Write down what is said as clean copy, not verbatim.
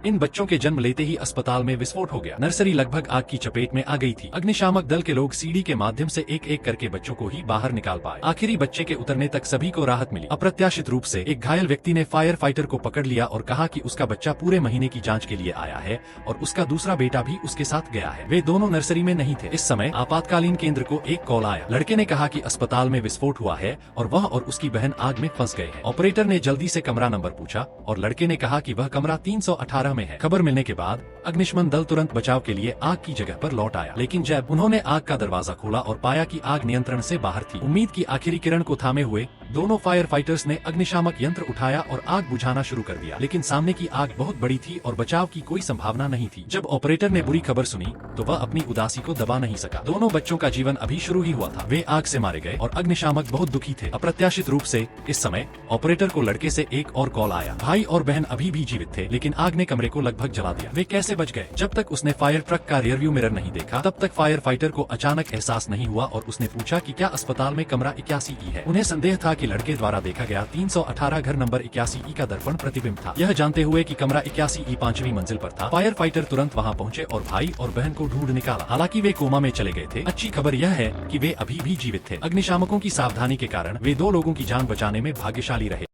इन बच्चों के जन्म लेते ही अस्पताल में विस्फोट हो गया। नर्सरी लगभग आग की चपेट में आ गई थी। अग्निशामक दल के लोग सीढ़ी के माध्यम से एक एक करके बच्चों को ही बाहर निकाल पाए। आखिरी बच्चे के उतरने तक सभी को राहत मिली। अप्रत्याशित रूप से एक घायल व्यक्ति ने फायर फाइटर को पकड़ लिया और कहा कि उसका बच्चा पूरे महीने की जांच के लिए आया है और उसका दूसरा बेटा भी उसके साथ गया है। वे दोनों नर्सरी में नहीं थे। इस समय आपातकालीन केंद्र को एक कॉल आया। लड़के ने कहा कि अस्पताल में विस्फोट हुआ है और वह और उसकी बहन आग में फंस गए हैं। ऑपरेटर ने जल्दी से कमरा नंबर पूछा और लड़के ने कहा कि वह कमरा 318 में है। खबर मिलने के बाद अग्निशमन दल तुरंत बचाव के लिए आग की जगह पर लौट आया, लेकिन जब उन्होंने आग का दरवाजा खोला और पाया कि आग नियंत्रण से बाहर थी। उम्मीद की आखिरी किरण को थामे हुए दोनों फायर फाइटर्स ने अग्निशामक यंत्र उठाया और आग बुझाना शुरू कर दिया, लेकिन सामने की आग बहुत बड़ी थी और बचाव की कोई संभावना नहीं थी। जब ऑपरेटर ने बुरी खबर सुनी तो वह अपनी उदासी को दबा नहीं सका। दोनों बच्चों का जीवन अभी शुरू ही हुआ था। वे आग से मारे गए और अग्निशामक बहुत दुखी थे। अप्रत्याशित रूप से इस समय ऑपरेटर को लड़के से एक और कॉल आया। भाई और बहन अभी भी जीवित थे, लेकिन आग ने कमरे को लगभग जला दिया। वे कैसे बच गए? जब तक उसने फायर ट्रक का रियरव्यू मिरर नहीं देखा तब तक फायर फाइटर को अचानक एहसास नहीं हुआ और उसने पूछा कि क्या अस्पताल में कमरा 81E है। उन्हें संदेह था कि लड़के द्वारा देखा गया 318 घर नंबर 81E का दर्पण प्रतिबिंब था। यह जानते हुए कि कमरा 81E 5वीं मंजिल पर था, फायर फाइटर तुरंत वहां पहुंचे और भाई और बहन को ढूंढ निकाला। हालांकि वे कोमा में चले गए थे। अच्छी खबर यह है कि वे अभी भी जीवित थे। अग्निशामकों की सावधानी के कारण वे दो लोगों की जान बचाने में भाग्यशाली रहे।